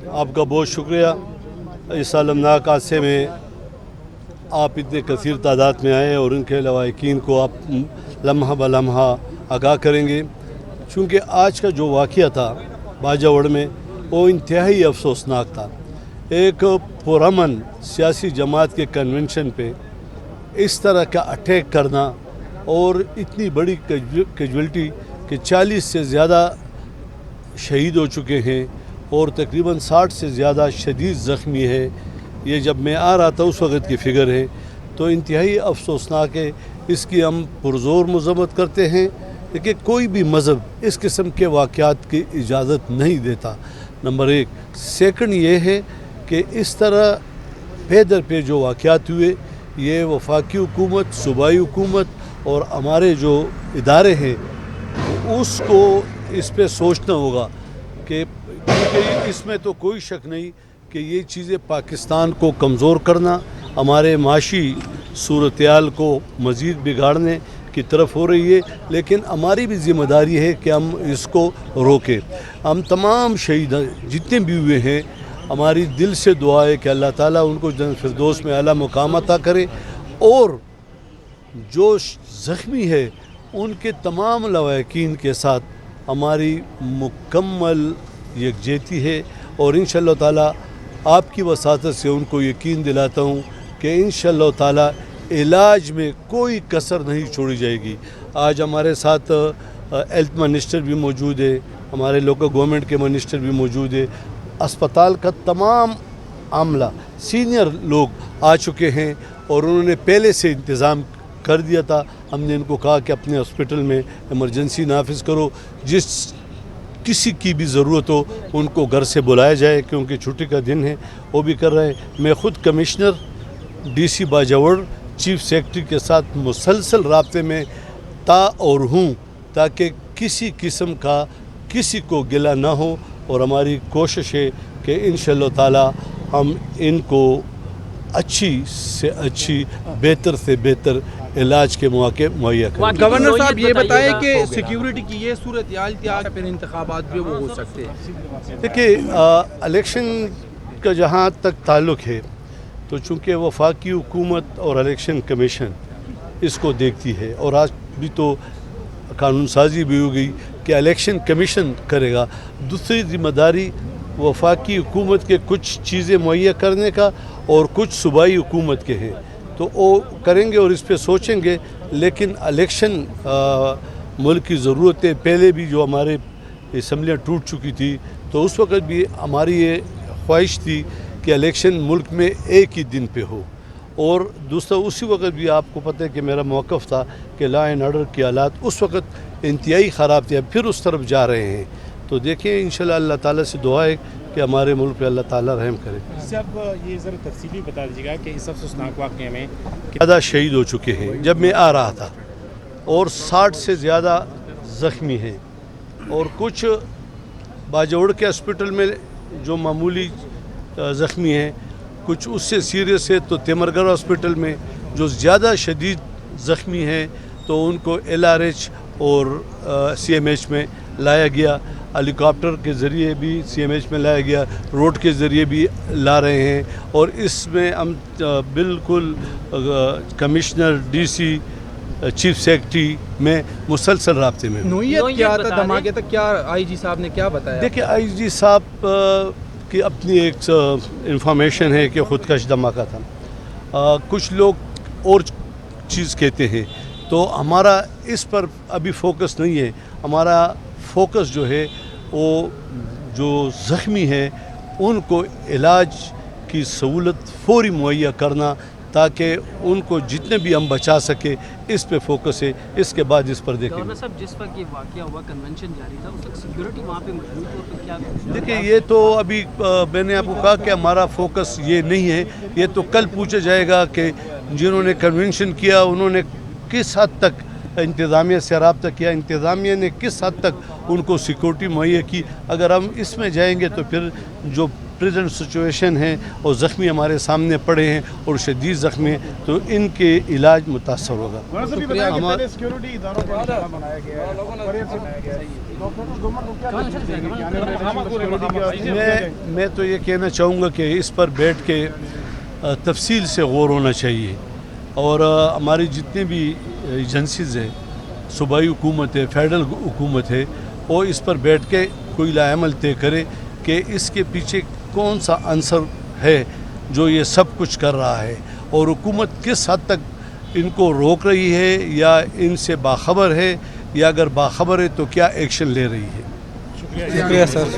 आपका बहुत शुक्रिया। इस अलमनाक हादसे में आप इतने कसीर तादाद में आए और उनके लवाहिकीन को आप लम्हा ब लम्हा आगाह करेंगे। चूँकि आज का जो वाक़या था बाजावड़ में वो इंतहाई अफसोसनाक था। एक पुरअमन सियासी जमात के कन्वेंशन पे इस तरह का अटैक करना और इतनी बड़ी कैजुअल्टी कि 40 से ज़्यादा शहीद हो चुके हैं और तकरीबन 60 से ज़्यादा शदीद ज़ख्मी है। ये जब मैं आ रहा था उस वक़्त की फ़िगर है, तो इंतहाई अफसोसनाक है। इसकी हम पुरज़ोर मज़म्मत करते हैं, लेकिन कोई भी मज़हब इस किस्म के वाक़यात की इजाज़त नहीं देता, नंबर एक। सेकंड ये है कि इस तरह पे दर पे जो वाक़यात हुए, ये वफाकी हुकूमत, सूबाई हुकूमत और हमारे जो इदारे हैं उसको इस पे सोचना होगा कि क्योंकि इसमें तो कोई शक नहीं कि ये चीज़ें पाकिस्तान को कमज़ोर करना, हमारे माशी सूरत-ए-हाल को मज़ीद बिगाड़ने की तरफ हो रही है। लेकिन हमारी भी ज़िम्मेदारी है कि हम इसको रोकें। हम तमाम शहीद जितने भी हुए हैं, हमारी दिल से दुआ है कि अल्लाह ताला उनको जन्नत फिरदौस में आला मुकाम अता करे और जो ज़ख्मी है उनके तमाम लवाहिकीन के साथ हमारी मुकम्मल यकजहती है। और इंशाअल्लाह ताला आपकी वसातत से उनको यकीन दिलाता हूँ कि इंशाअल्लाह ताला इलाज में कोई कसर नहीं छोड़ी जाएगी। आज हमारे साथ हेल्थ मिनिस्टर भी मौजूद है, हमारे लोकल गवर्नमेंट के मिनिस्टर भी मौजूद है, अस्पताल का तमाम आमला सीनियर लोग आ चुके हैं और उन्होंने पहले से इंतज़ाम कर दिया था। हमने इनको कहा कि अपने हॉस्पिटल में इमरजेंसी नाफिज करो, जिस किसी की भी ज़रूरत हो उनको घर से बुलाया जाए, क्योंकि छुट्टी का दिन है, वो भी कर रहे हैं। मैं ख़ुद कमिश्नर DC बाजावड़ चीफ सेक्रेटरी के साथ मुसलसल राब्ते में था और हूँ, ताकि किसी किस्म का किसी को गिला ना हो। और हमारी कोशिश है कि इंशाअल्लाह ताला हम इनको अच्छी से अच्छी, बेहतर से बेहतर इलाज के मौके मुहैया करें। गवर्नर साहब ये बताएं कि सिक्योरिटी की ये सूरत हाल क्या है, फिर इंतखाबात भी वो हो सकते हैं। देखिए, इलेक्शन का जहाँ तक ताल्लुक़ है, तो चूँकि वफाकी हुकूमत और इलेक्शन कमीशन इसको देखती है और आज भी तो कानून साजी भी हो गई कि इलेक्शन कमीशन करेगा। दूसरी ज़िम्मेदारी वफाकी हुकूमत के कुछ चीज़ें मुहैया करने का और कुछ सूबाई हुकूमत के हैं, तो वो करेंगे और इस पे सोचेंगे। लेकिन इलेक्शन मुल्क की ज़रूरत है। पहले भी जो हमारे असम्बलियाँ टूट चुकी थी, तो उस वक़्त भी हमारी ये ख्वाहिश थी कि इलेक्शन मुल्क में एक ही दिन पे हो। और दूसरा, उसी वक्त भी आपको पता है कि मेरा मौक़िफ़ था कि लॉ एंड ऑर्डर के हालात उस वक्त इंतहाई ख़राब थे, फिर उस तरफ जा रहे हैं। तो देखिए, इंशाअल्लाह अल्लाह ताला से दुआ है कि हमारे मुल्क पे अल्लाह ताला रहम करे। इससे आप ये ज़रा तफसीली बता दीजिएगा कि इस अफसोसनाक वाक़ये में ज़्यादा शहीद हो चुके हैं जब मैं आ रहा था, और 60 से ज़्यादा ज़ख्मी हैं, और कुछ बाजावड़ के हॉस्पिटल में जो मामूली ज़ख्मी हैं, कुछ उससे सीरियस है तो तेमरगढ़ हॉस्पिटल में जो ज़्यादा शदीद ज़ख्मी हैं तो उनको LRH और CMH में लाया गया। हेलीकॉप्टर के ज़रिए भी CMH में लाया गया, रोड के ज़रिए भी ला रहे हैं। और इसमें हम बिल्कुल कमिश्नर DC चीफ सेक्रेटरी में मुसलसल राब्ते में। नोयत क्या था धमाके तक, क्या IG साहब ने क्या बताया? देखिए, IG साहब की अपनी एक इंफॉर्मेशन है कि ख़ुदकश धमाका था। कुछ लोग और चीज़ कहते हैं, तो हमारा इस पर अभी फोकस नहीं है। हमारा फोकस जो है वो जो ज़ख्मी हैं उनको इलाज की सहूलत फौरी मुहैया करना, ताकि उनको जितने भी हम बचा सके, इस पे फोकस है। इसके बाद इस पर देखेंगे। गवर्नर साहब, जिस वक्त ये वाक़या हुआ, कन्वेंशन जारी था, उस वक्त सिक्योरिटी वहाँ पे मौजूद हो, तो क्या? देखिए, ये तो अभी मैंने आपको कहा कि हमारा फोकस ये नहीं है। ये तो कल पूछा जाएगा कि जिन्होंने कन्वेंशन किया उन्होंने किस हद तक इंतज़ामिया से रब्ता किया, इंतज़ामिया ने किस हद तक उनको सिक्योरिटी मुहैया की। अगर हम इसमें जाएंगे तो फिर जो प्रेजेंट सिचुएशन है और ज़ख्मी हमारे सामने पड़े हैं और शदीद ज़ख्मी हैं, तो इनके इलाज मुतासर होगा। सिक्योरिटी इदारों को निशाना बनाया गया है, परेड से बनाया गया है। मैं तो ये कहना चाहूँगा कि इस पर बैठ के तफसील से गौर होना चाहिए और हमारी जितने भी एजेंसीज़ हैं, सूबाई हुकूमत है, फेडरल हुकूमत है, वो इस पर बैठ के कोई लाअमल तय करे कि इसके पीछे कौन सा अंसर है जो ये सब कुछ कर रहा है और हुकूमत किस हद तक इनको रोक रही है या इनसे बाखबर है, या अगर बाखबर है तो क्या एक्शन ले रही है। शुक्रिया सर।